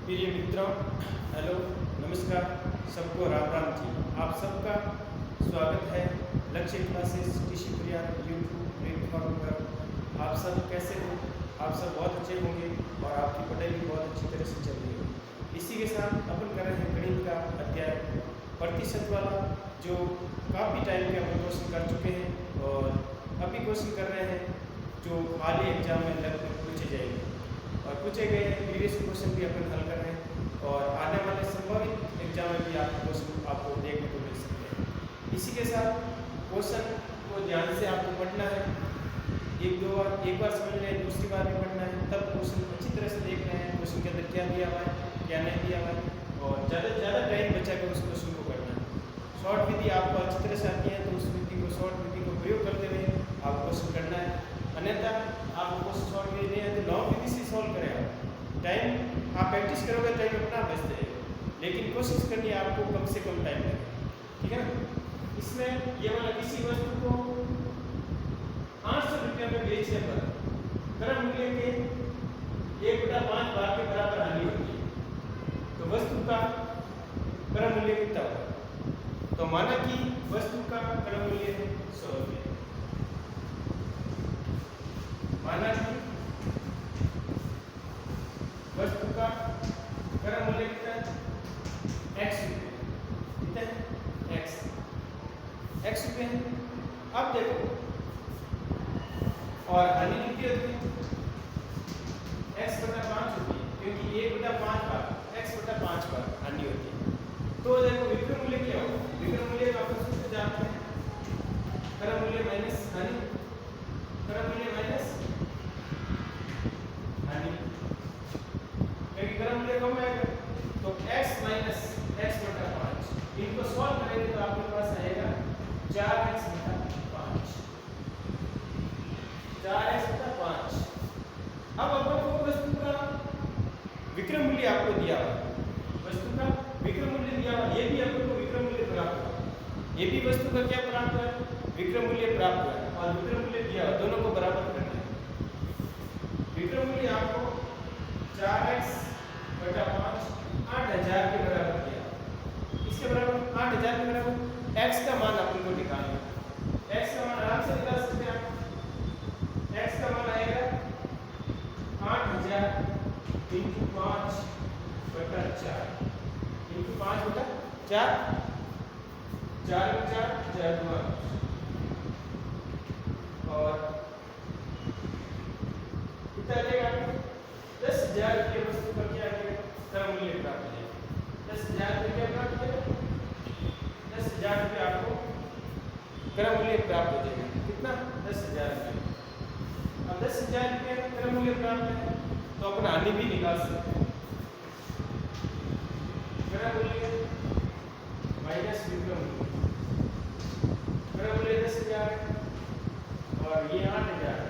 प्रिय मित्रों, हेलो, नमस्कार, सबको राम राम जी। आप सबका स्वागत है लक्ष्य क्लासेस टीसी परिवार यूट्यूब प्लेटफॉर्म पर। आप सब कैसे हो? आप सब बहुत अच्छे होंगे और आपकी पढ़ाई भी बहुत अच्छी तरह से चल रही है। इसी के साथ अपन कर रहे हैं गणित का अध्याय प्रतिशत वाला, जो काफ़ी टाइम के अपन क्वेश्चन कर चुके हैं और अभी क्वेश्चन कर रहे हैं जो हाल ही एग्जाम में लगभग पूछे जाएंगे और पूछे गए प्रीवियस क्वेश्चन भी अपन हल कर रहे हैं और आने वाले संभावित एग्जाम में भी आपको क्वेश्चन आपको देखने को मिल सकते हैं। इसी के साथ क्वेश्चन को ध्यान से आपको पढ़ना है, एक बार समझ लें, दूसरी बार भी पढ़ना है, तब क्वेश्चन अच्छी तरह से देखना है क्वेश्चन के अंदर क्या दिया हुआ है क्या नहीं दिया हुआ है, और ज़्यादा से ज़्यादा टाइम बचा कर उस क्वेश्चन को करना है। शॉर्ट विधि आपको अच्छी तरह से आती है तो उस विधि को शॉर्ट विधि को प्रयोग करते हुए आप क्वेश्चन करना है, अन्यथा आपको क्वेश्चन शॉर्ट विधि नहीं है तो लॉन्ग विधि से सॉल्व करेगा। टाइम आप प्रैक्टिस करोगे, टाइम अपना बच जाएगा, लेकिन कोशिश करनी है आपको कम से कम टाइम लगे, ठीक है ना। इसमें ये वाला किसी वस्तु को 800 रुपये में बेचने पर क्रम मूल्य के 1/5 भाग के बराबर हानि होती है, तो वस्तु का क्रम मूल्य कितना होगा? तो माना कि वस्तु का क्रम मूल्य है 100 रुपये, माना कि वस्तु का क्रम मूल्य कितना है? x रुपये, कितना है? x रुपये है। अब देखो, और हानि कितनी होती है? x/5 होती है, क्योंकि 1/5 भाग x/5 पर हानि होती है। तो देखो विक्रय मूल्य क्या होगा? विक्रय मूल्य का अपन सूत्र जानते हैं, क्रम मूल्य माइनस हानि, क्रम मूल्य माइनस हानि, क्योंकि क्रम मूल्य कम आएगा तो x माइनस x/5, इनको सॉल्व करेंगे तो आपके पास आएगा 4x/5, 4x/5। अब अपन को वस्तु का विक्रय मूल्य आपको दिया हुआ, वस्तु का विक्रय मूल्य दिया हुआ, ये भी अपन को विक्रय मूल्य प्राप्त हुआ, ये भी वस्तु का क्या प्राप्त हुआ? विक्रय मूल्य प्राप्त हुआ और विक्रय मूल्य दिया हुआ, दोनों को बराबर करना है। विक्रय मूल्य आपको 4x/5 8000 के बराबर दिया, इसके बराबर 8000 के बराबर x का मान अपन को निकालना है। x का मान आराम से निकाल सकते हैं आप, x का मान आएगा 8000 × 5/4 × 5/4, 4 × 4 = 4 और कितना देगा? 10,000 रुपये वस्तु का क्या आएगा? क्रम मूल्य प्राप्त हो जाएगा। 10,000 रुपये क्या प्राप्त हो जाएगा? 10,000 रुपये आपको क्रम मूल्य प्राप्त हो जाएगा। कितना? 10,000 रुपये। अब 10,000 रुपये क्रम मूल्य प्राप्त है तो अपन हानि भी निकाल सकते हैं। क्रम मूल्य माइनस विक्रय मूल्य, क्रम मूल्य 10,000 और ये 8,000,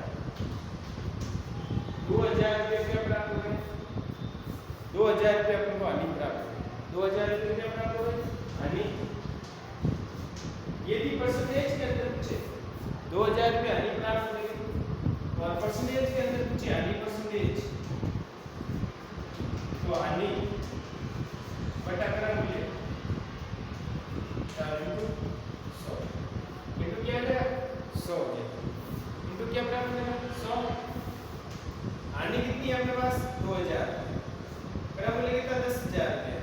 2,000 रुपये क्या प्राप्त हो गए? 2,000 रुपये अपन को हानि प्राप्त हो गई। 2,000 रुपये क्या प्राप्त हो गई? हानि। ये भी परसेंटेज के अंदर पूछे, 2,000 रुपये हानि प्राप्त हो गई और परसेंटेज के अंदर पूछे हानि परसेंटेज, तो हानि बटा क्रम मूल्य 4 × 100 इनटू क्या है? 100 इनटू क्या प्राप्त होगा? 100। हानि कितनी है आपके पास? 2,000, क्रम मूल्य कितना? 10,000 रुपये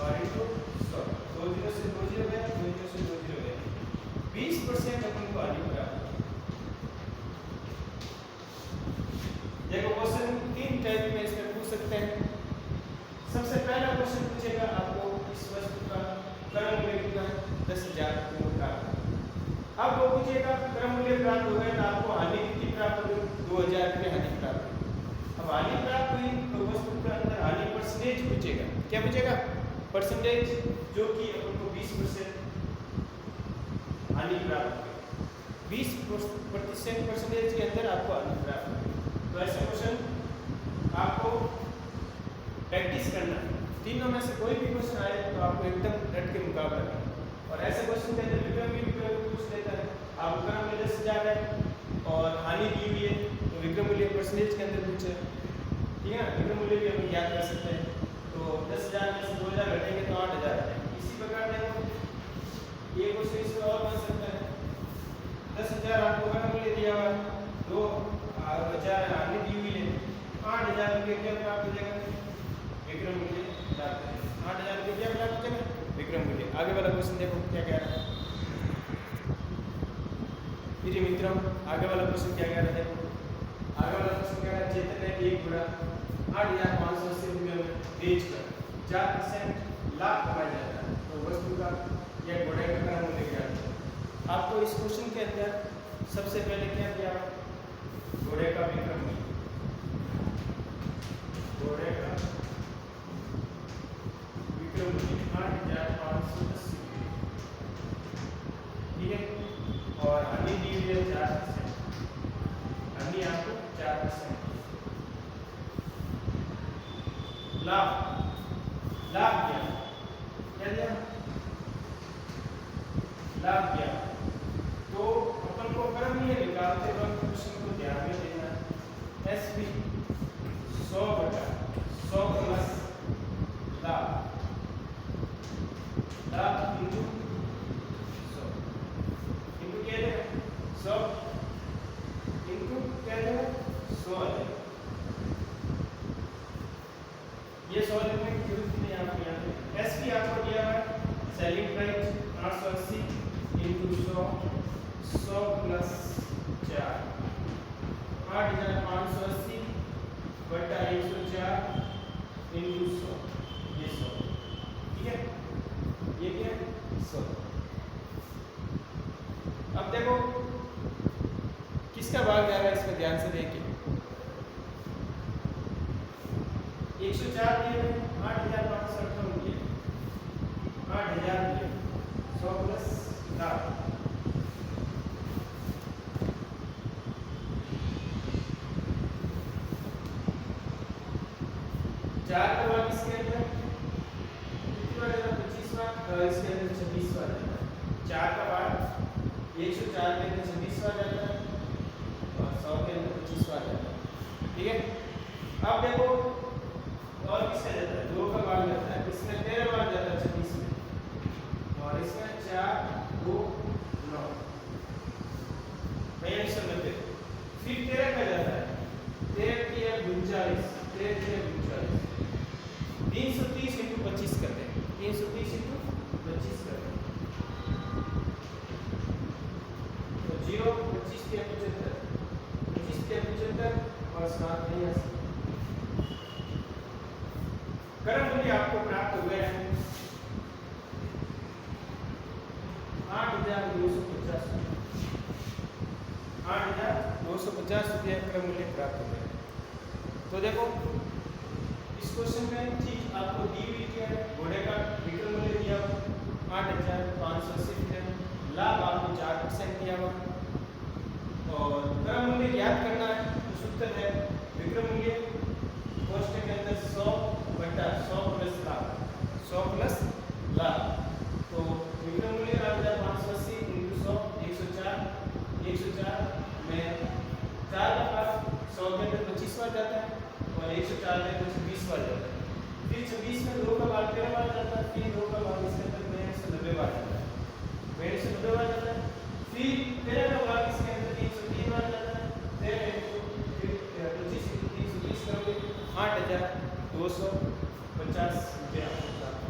और इनटू 100, 2 0 से 2 0 गया, 2 0 से 2 0 गया, 20% अपन को हानि प्राप्त। देखो क्वेश्चन 3 टाइप में इसमें पूछ सकते हैं। सबसे पहला क्वेश्चन पूछेगा आपको इस वस्तु का क्रम मूल्य कितना है? 10,000 रुपये प्राप्त। अब वो पूछेगा क्रम मूल्य प्राप्त हो गया तो आपको हानि कितनी प्राप्त हो गई? 2,000 रुपये हानि प्राप्त हुई। अब हानि प्राप्त हुई तो वस्तु के अंदर हानि परसेंटेज पूछेगा। क्या पूछेगा? परसेंटेज, जो कि अपन को 20% हानि प्राप्त हुई, 20% परसेंटेज के अंदर आपको हानि प्राप्त हुई। तो ऐसे क्वेश्चन आपको प्रैक्टिस करना है। तीनों में से कोई भी क्वेश्चन आए तो आपको एकदम डट के मुकाबला करना है। और ऐसे क्वेश्चन के अंदर विक्रय पूछ लेता है, आप क्रम मूल्य 10,000 है और हानि दी हुई है तो विक्रय मूल्य परसेंटेज के अंदर पूछे, ठीक है ना। विक्रय मूल्य भी हम याद कर सकते हैं। तो तो 10,000 में से 2,000 घटेंगे तो 8,000 आ जाएंगे। इसी प्रकार देखो ये क्वेश्चन इसमें और बन सकता है। 10,000 आपको क्रम मूल्य दिया हुआ है, 2,000 आगे दी हुई है, 8,000 रुपये क्या प्राप्त हो जाएगा? विक्रम मूल्य प्राप्त हो जाएगा। 8,000 रुपये क्या प्राप्त हो जाएगा? विक्रम मूल्य। आगे वाला क्वेश्चन देखो क्या कह रहा है। मेरे मित्रों आगे वाला क्वेश्चन क्या कह रहा है? देखो आगे वाला क्वेश्चन कह रहा है चेतन ने एक घोड़ा 8,580 रुपये में बेचकर 4% लाभ कमाया जाता है, तो वस्तु का या घोड़े का क्रम मूल्य क्या है? आपको इस क्वेश्चन के अंदर सबसे पहले क्या दिया? घोड़े का विक्रम मूल्य, घोड़े का विक्रम मूल्य 8,580, ठीक है। और हनी दी हुई है 4%, हनी आपको 4% लाभ, लाभ क्या दिया? लाभ क्या? तो अपन को क्रम मूल्य निकालते वक्त क्वेश्चन को ध्यान में देना है। एसपी 100/100 प्लस लाभ, लाभ इंटू 100 इंटू क्या है? 100 इंटू क्या है? 100 है। ये 100 लिखने की जरूरत नहीं आपको यहाँ पे। एसपी आपको दिया हुआ है सेलिंग प्राइस 880 इंटू 100, 100 प्लस 4, 8,580 बटा 104 इंटू 100, ये 100, ठीक है। ये क्या है? 100। अब देखो किसका भाग जा रहा है इसमें ध्यान से देखिए। 104 दिए 8,580 रुपये, 8,000 रुपये, 100 प्लस लाभ, चार का भाग इसके अंदर कितनी बार जाता है? 25 बार, इसके अंदर 26 बार जाता है। 4 का भाग 104 के अंदर 26 बार जाता है और 100 के अंदर 25 बार जाता है, ठीक है। अब देखो और किसका जाता है? 2 का भाग जाता है, इसमें 13 बार जाता है 26 में, और इसमें 4, 2, 9, 90। फिर 13 का जाता है, 13 की 39, 13 की 39, 330 इंटू 25 करते हैं, 330 इंटू 25 करते हैं, तो 0, 25 के 75, 25 के 75 और 7 नहीं आ सकते। क्रम मूल्य आपको प्राप्त हो गया है 8,250, 8,250 रुपये क्रम मूल्य प्राप्त हो गया। तो देखो इस क्वेश्चन में चीज आपको दी हुई क्या है? घोड़े का विक्रम मूल्य दिया हुआ 8,580 रुपये, लाभ आपको 4% दिया हुआ, और क्रम मूल्य ज्ञात करना है। तो सूत्र है विक्रम मूल्य कोष्टक के अंदर 100 बटा 100 प्लस लाभ, 100 प्लस लाभ, तो विक्रम मूल्य 8,580 इंटू 100, 104, 104 में 4 का भाग 100 के अंदर 25 बार जाता है और 104 में 26 बार जाता है। फिर 26 में 2 का भाग 13 बार जाता है, फिर 2 का भाग इसके अंदर 190 बार जाता है, 190 बार जाता है। फिर 13 का भाग इसके अंदर 303 बार जाता है, 13 फिर 25 इंटू 330 करोगे 8,250 रुपये आपको प्राप्त,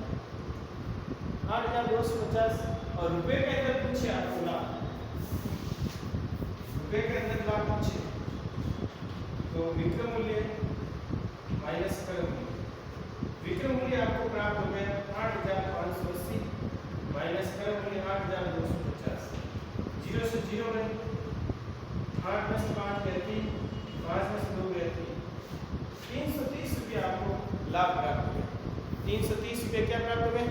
8,250। और रुपए के अंदर पूछे आपको लाभ, रुपए के अंदर लाभ पूछे तो विक्रम मूल्य माइनस क्रम मूल्य, विक्रम मूल्य आपको प्राप्त हो गया 8,580 माइनस क्रम मूल्य 8,250, 0 से 0 में 8 में से 5 गए 3, 5 में से 2 गए 3, 330 रुपये आपको लाभ प्राप्त हो गया। 330 रुपये क्या प्राप्त हो गए?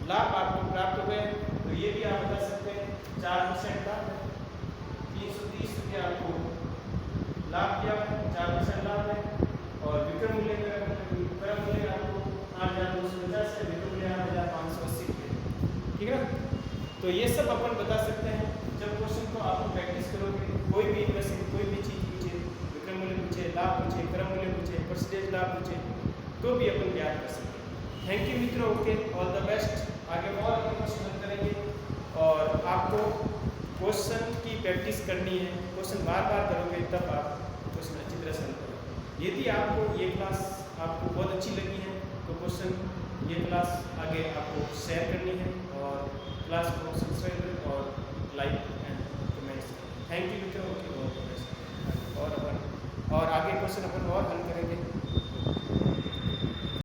लाभ आपको प्राप्त हो गए। तो ये भी आप बता सकते हैं 4% लाभ है। 330 रुपये आपको लाभ दिया है, 4% लाभ है, और विक्रम मूल्य क्रम मूल्य आपको 8,250 है, विक्रम मूल्य 8,580 रुपये, ठीक है ना। तो ये सब अपन बता सकते हैं जब क्वेश्चन को आप प्रैक्टिस करोगे। कोई भी इन्वेस्टमेंट कोई भी चीज़ पूछे, विक्रम मूल्य पूछे, लाभ पूछे, क्रम मूल्य पूछे, परसेंटेज लाभ पूछे, तो भी अपन ज्ञात कर सकते हैं। थैंक यू मित्रों, ओके, ऑल द बेस्ट। आगे और अपने क्वेश्चन हल करेंगे और आपको क्वेश्चन की प्रैक्टिस करनी है। क्वेश्चन बार बार करोगे तब आप क्वेश्चन अच्छी तरह से हल करोगे। यदि आपको ये क्लास आपको बहुत अच्छी लगी है तो क्वेश्चन ये क्लास आगे आपको शेयर करनी है और क्लास को सब्सक्राइब और like and comments. Thank you मित्रों, ओके, ऑल द बेस्ट। और आगे क्वेश्चन अपन और हल करेंगे।